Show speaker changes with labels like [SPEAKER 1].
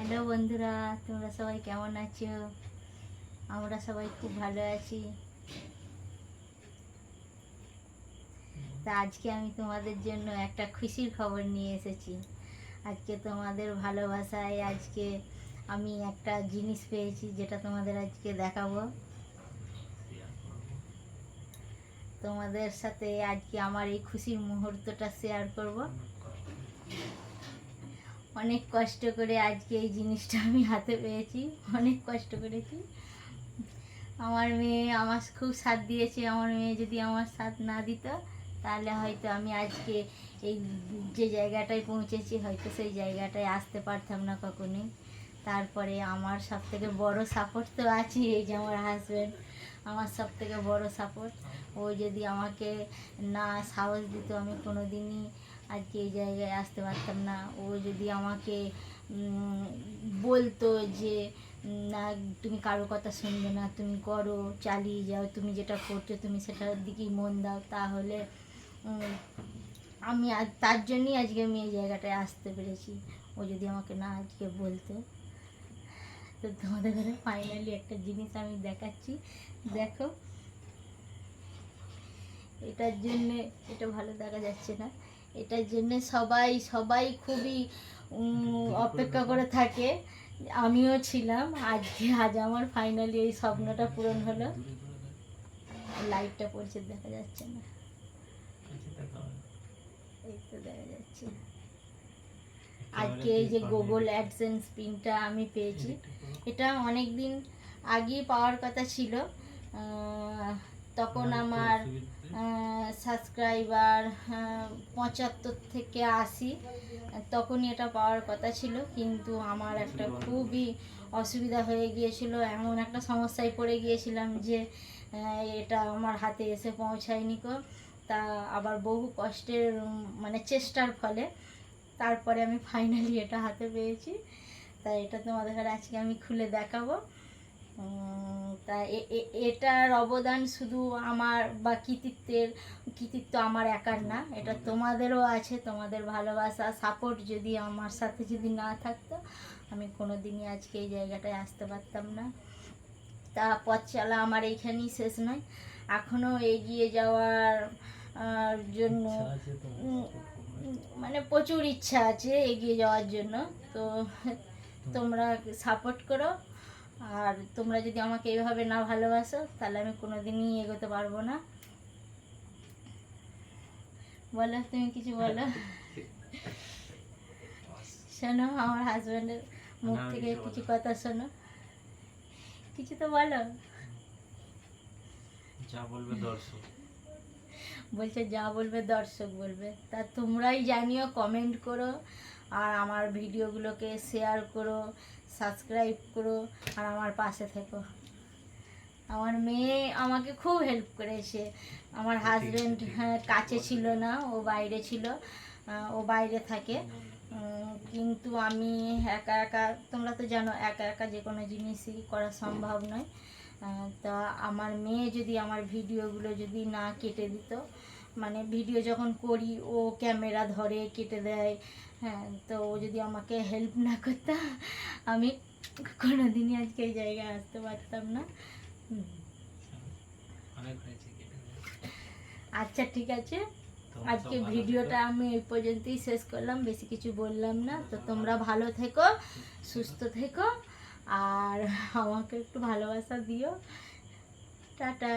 [SPEAKER 1] Hello বন্ধুরা, তোমরা সবাই কেমন আছো? আমরা সবাই খুব ভালো আছি। তা আজকে আমি তোমাদের জন্য একটা খুশির খবর নিয়ে এসেছি। আজকে তোমাদের ভালোবাসায় আজকে আমি একটা জিনিস পেয়েছি, যেটা তোমাদের আজকে দেখাবো। তোমাদের সাথে আজকে আমার এই খুশির মুহূর্তটা শেয়ার করব। অনেক কষ্ট করে আজকে এই জিনিসটা আমি হাতে পেয়েছি, অনেক কষ্ট করেছি। আমার মেয়ে আমার খুব সাথ দিয়েছে। আমার মেয়ে যদি আমার সাথ না দিত, তাহলে হয়তো আমি আজকে এই যে জায়গাটায় পৌঁছেছি, হয়তো সেই জায়গাটায় আসতে পারতাম না কখনোই। তারপরে আমার সব থেকে বড় সাপোর্ট তো আছে, এই যে আমার হাজব্যান্ড আমার সব থেকে বড় সাপোর্ট। ও যদি আমাকে না সাহস দিত, আমি কোনো দিনই আজকে এই জায়গায় আসতে পারতাম না। ও যদি আমাকে বলতো যে না, তুমি কারো কথা শুনবে না, তুমি করো, চালিয়ে যাও, তুমি যেটা করছো তুমি সেটার দিকেই মন দাও, তাহলে আমি তার জন্যই আজকে আমি এই জায়গাটায় আসতে পেরেছি। ও যদি আমাকে না আজকে বলতো। তো তোমাদের ঘরে ফাইনালি একটা জিনিস আমি দেখাচ্ছি, দেখো। এটার জন্যে, এটা ভালো দেখা যাচ্ছে না, এটার জন্যে সবাই সবাই খুবই অপেক্ষা করে থাকে। আমিও ছিলাম। আজ আমার ফাইনালি এই স্বপ্নটা পূরণ হলো। লাইটটা পড়ছে, দেখা যাচ্ছে না, এই তো দেখা যাচ্ছে। আজকে এই যে গুগল অ্যাডসেন্স পিনটা আমি পেয়েছি, এটা অনেক দিন আগেই পাওয়ার কথা ছিল। তখন আমার সাবস্ক্রাইবার 75 থেকে 80, তখনই এটা পাওয়ার কথা ছিল। কিন্তু আমার একটা খুবই অসুবিধা হয়ে গিয়েছিল, এমন একটা সমস্যায় পড়ে গিয়েছিলাম যে এটা আমার হাতে এসে পৌঁছায়নি কো। তা আবার বহু কষ্টের মানে চেষ্টার ফলে তারপরে আমি ফাইনালি এটা হাতে পেয়েছি। তাই এটা তোমাদের কাছে আজকে আমি খুলে দেখাবো। তা এটার অবদান শুধু আমার বা কৃতিত্ব আমার একার না, এটা তোমাদেরও আছে। তোমাদের ভালোবাসা সাপোর্ট যদি আমার সাথে যদি না থাকতো, আমি কোনো দিনই আজকে এই জায়গাটায় আসতে পারতাম না। তা পথ চলা আমার এইখানেই শেষ নয়, এখনও এগিয়ে যাওয়ার জন্য মানে প্রচুর ইচ্ছা আছে এগিয়ে যাওয়ার জন্য। তো তোমরা সাপোর্ট করো, আর তোমরা যদি আমাকে এইভাবে না ভালোবাসো, তাহলে আমি কোনো দিনই এগোতে পারবো না। বলো, তুমি কিছু বলো। শোনো, আমার হাজব্যান্ডের মুখ থেকে কিছু কথা শোনো, কিছু তো বলো।
[SPEAKER 2] যা বলবে দর্শক
[SPEAKER 1] বলছে যা বলবে দর্শক বলবে। তা তোমরাই জানিও, কমেন্ট করো, আর আমার ভিডিওগুলোকে শেয়ার করো, সাবস্ক্রাইব করো, আর আমার পাশে থেকো। আমার মেয়ে আমাকে খুব হেল্প করেছে। আমার হাজব্যান্ড কাছে ছিল না, ও বাইরে ছিল, ও বাইরে থাকে। কিন্তু আমি একা একা, তোমরা তো জানো, একা একা যে কোনো জিনিসই করা সম্ভব নয়। তা আমার মেয়ে যদি আমার ভিডিওগুলো যদি না কেটে দিত, মানে ভিডিও যখন করি ও ক্যামেরা ধরে কেটে দেয়, হ্যাঁ, তো ও যদি আমাকে হেল্প না করতো, আমি কোনো দিনই আজকে এই জায়গায় আসতে পারতাম না। আচ্ছা, ঠিক আছে, আজকে ভিডিওটা আমি এই পর্যন্তই শেষ করলাম, বেশি কিছু বললাম না। তো তোমরা ভালো থেকো, সুস্থ থেকো, আর আমাকে একটু ভালোবাসা দিও। টাটা।